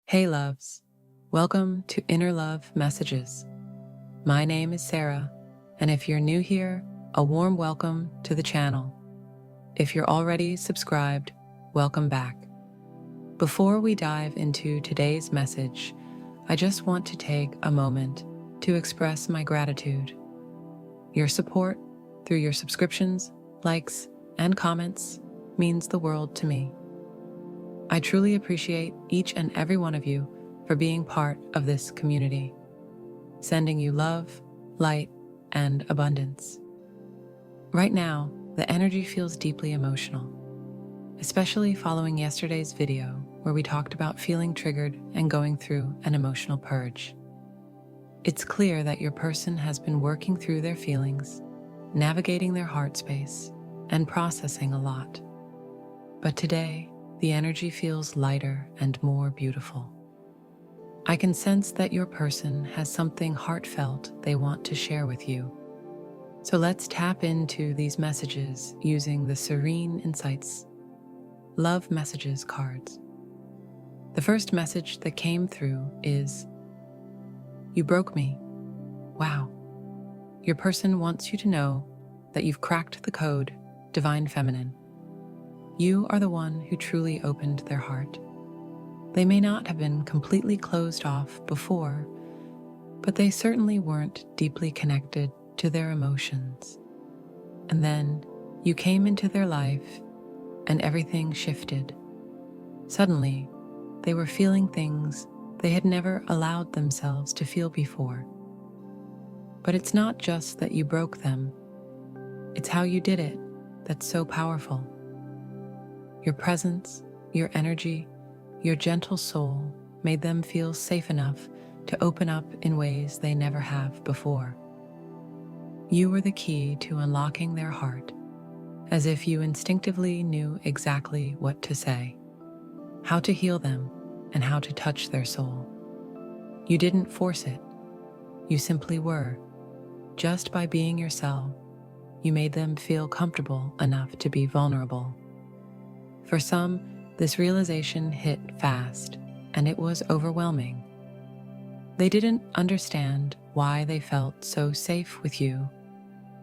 Hey loves, welcome to Inner Love Messages. My name is Sarah, and if you're new here, a warm welcome to the channel. If you're already subscribed, welcome back. Before we dive into today's message, I just want to take a moment to express my gratitude. Your support through your subscriptions, likes, and comments means the world to me. I truly appreciate each and every one of you for being part of this community, sending you love, light, and abundance. Right now, the energy feels deeply emotional, especially following yesterday's video where we talked about feeling triggered and going through an emotional purge. It's clear that your person has been working through their feelings, navigating their heart space, and processing a lot. But today, the energy feels lighter and more beautiful. I can sense that your person has something heartfelt they want to share with you. So let's tap into these messages using the Serene Insights Love Messages cards. The first message that came through is, "You broke me. Wow." Your person wants you to know that you've cracked the code, Divine Feminine. You are the one who truly opened their heart. They may not have been completely closed off before, but they certainly weren't deeply connected to their emotions. And then you came into their life and everything shifted. Suddenly, they were feeling things they had never allowed themselves to feel before. But it's not just that you broke them, it's how you did it that's so powerful. Your presence, your energy, your gentle soul made them feel safe enough to open up in ways they never have before. You were the key to unlocking their heart, as if you instinctively knew exactly what to say, how to heal them, and how to touch their soul. You didn't force it. You simply were. Just by being yourself, you made them feel comfortable enough to be vulnerable. For some, this realization hit fast, and it was overwhelming. They didn't understand why they felt so safe with you,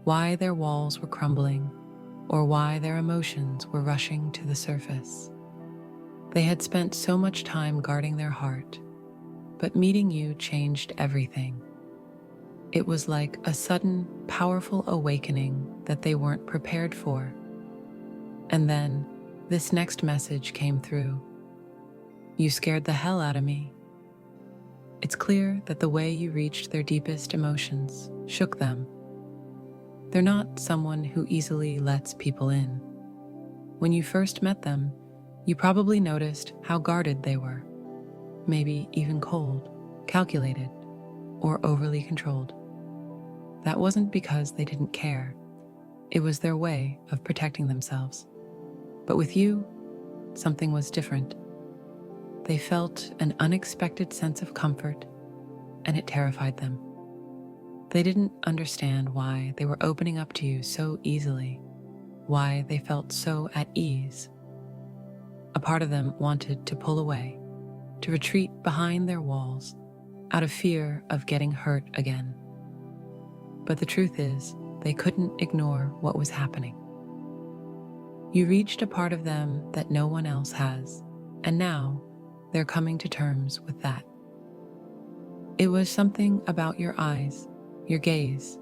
why their walls were crumbling, or why their emotions were rushing to the surface. They had spent so much time guarding their heart, but meeting you changed everything. It was like a sudden, powerful awakening that they weren't prepared for. And then, this next message came through. "You scared the hell out of me." It's clear that the way you reached their deepest emotions shook them. They're not someone who easily lets people in. When you first met them, you probably noticed how guarded they were, maybe even cold, calculated, or overly controlled. That wasn't because they didn't care. It was their way of protecting themselves. But with you, something was different. They felt an unexpected sense of comfort, and it terrified them. They didn't understand why they were opening up to you so easily, why they felt so at ease. A part of them wanted to pull away, to retreat behind their walls, out of fear of getting hurt again. But the truth is, they couldn't ignore what was happening. You reached a part of them that no one else has, and now they're coming to terms with that. It was something about your eyes, your gaze,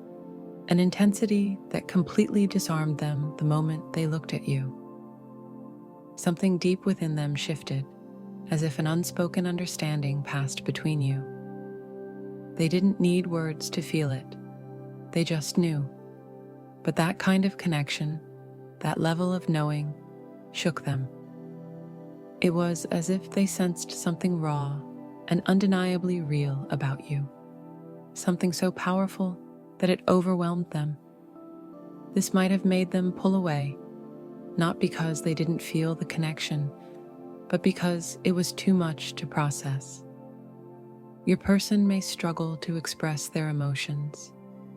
an intensity that completely disarmed them the moment they looked at you. Something deep within them shifted, as if an unspoken understanding passed between you. They didn't need words to feel it. They just knew. But that kind of connection, that level of knowing, shook them. It was as if they sensed something raw and undeniably real about you, something so powerful that it overwhelmed them. This might have made them pull away, not because they didn't feel the connection, but because it was too much to process. Your person may struggle to express their emotions,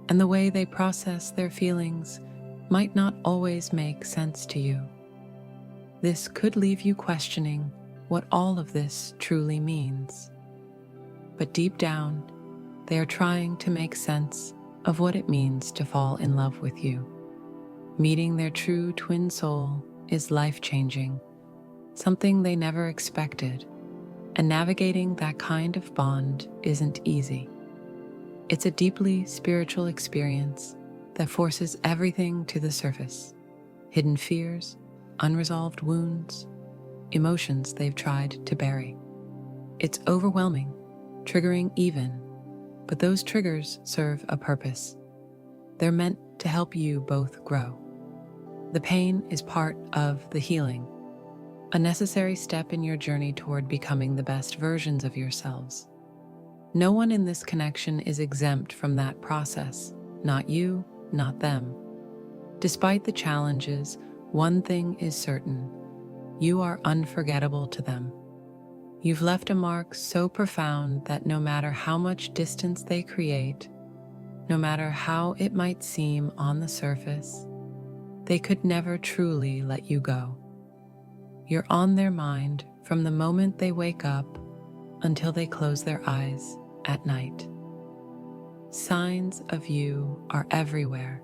and the way they process their feelings might not always make sense to you. This could leave you questioning what all of this truly means. But deep down, they are trying to make sense of what it means to fall in love with you. Meeting their true twin soul is life-changing, something they never expected, and navigating that kind of bond isn't easy. It's a deeply spiritual experience that forces everything to the surface: hidden fears, unresolved wounds, emotions they've tried to bury. It's overwhelming, triggering even, but those triggers serve a purpose. They're meant to help you both grow. The pain is part of the healing, a necessary step in your journey toward becoming the best versions of yourselves. No one in this connection is exempt from that process, not you, not them. Despite the challenges, one thing is certain: you are unforgettable to them. You've left a mark so profound that no matter how much distance they create, no matter how it might seem on the surface, they could never truly let you go. You're on their mind from the moment they wake up until they close their eyes at night. Signs of you are everywhere: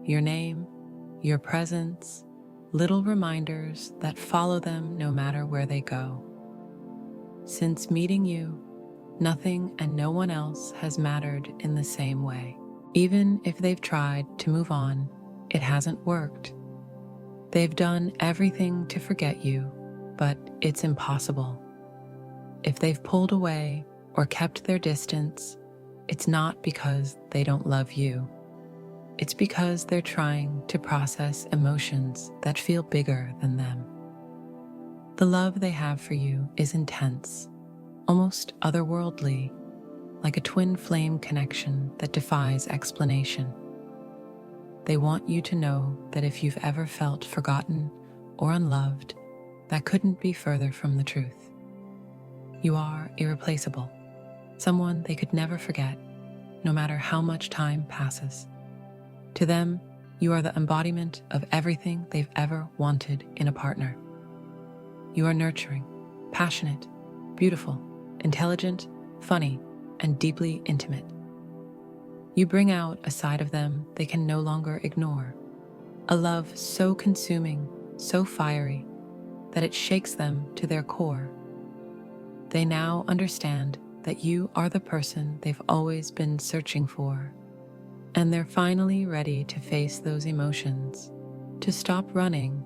your name, your presence, little reminders that follow them no matter where they go. Since meeting you, nothing and no one else has mattered in the same way. Even if they've tried to move on, it hasn't worked. They've done everything to forget you, but it's impossible. If they've pulled away or kept their distance, it's not because they don't love you. It's because they're trying to process emotions that feel bigger than them. The love they have for you is intense, almost otherworldly, like a twin flame connection that defies explanation. They want you to know that if you've ever felt forgotten or unloved, that couldn't be further from the truth. You are irreplaceable, someone they could never forget, no matter how much time passes. To them, you are the embodiment of everything they've ever wanted in a partner. You are nurturing, passionate, beautiful, intelligent, funny, and deeply intimate. You bring out a side of them they can no longer ignore, a love so consuming, so fiery, that it shakes them to their core. They now understand that you are the person they've always been searching for, and they're finally ready to face those emotions, to stop running,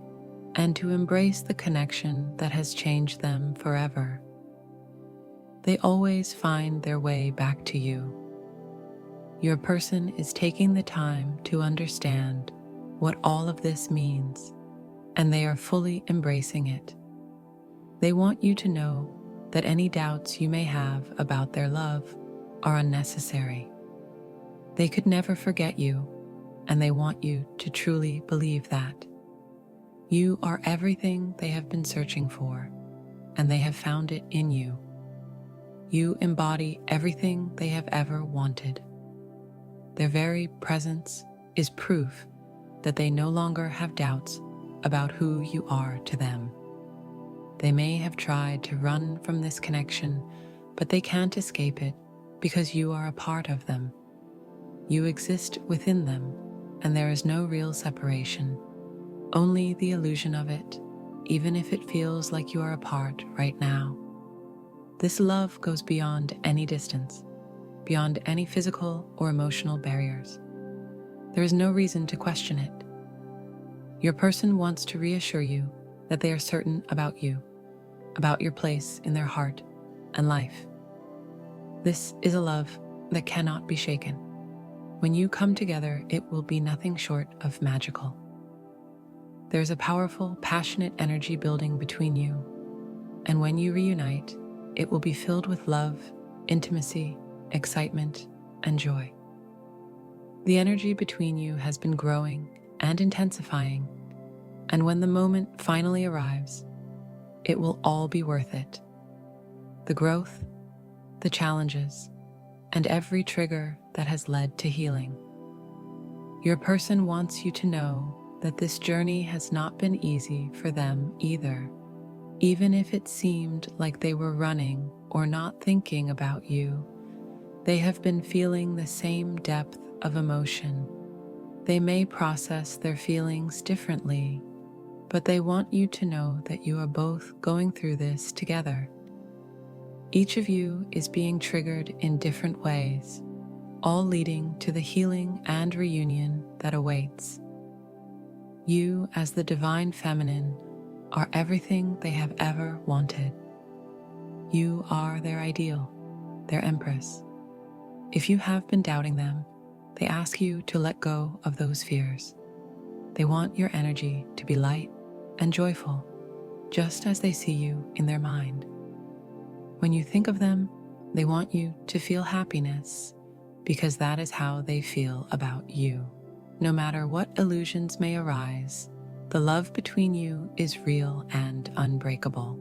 and to embrace the connection that has changed them forever. They always find their way back to you. Your person is taking the time to understand what all of this means, and they are fully embracing it. They want you to know that any doubts you may have about their love are unnecessary. They could never forget you, and they want you to truly believe that. You are everything they have been searching for, and they have found it in you. You embody everything they have ever wanted. Their very presence is proof that they no longer have doubts about who you are to them. They may have tried to run from this connection, but they can't escape it because you are a part of them. You exist within them, and there is no real separation, only the illusion of it, even if it feels like you are apart right now. This love goes beyond any distance, beyond any physical or emotional barriers. There is no reason to question it. Your person wants to reassure you that they are certain about you, about your place in their heart and life. This is a love that cannot be shaken. When you come together, it will be nothing short of magical. There's a powerful, passionate energy building between you, and when you reunite, it will be filled with love, intimacy, excitement, and joy. The energy between you has been growing and intensifying, and when the moment finally arrives, it will all be worth it. The growth, the challenges, and every trigger that has led to healing. Your person wants you to know that this journey has not been easy for them either. Even if it seemed like they were running or not thinking about you, they have been feeling the same depth of emotion. They may process their feelings differently, but they want you to know that you are both going through this together. Each of you is being triggered in different ways, all leading to the healing and reunion that awaits. You, as the divine feminine, are everything they have ever wanted. You are their ideal, their empress. If you have been doubting them, they ask you to let go of those fears. They want your energy to be light and joyful, just as they see you in their mind. When you think of them, they want you to feel happiness, because that is how they feel about you. No matter what illusions may arise, the love between you is real and unbreakable.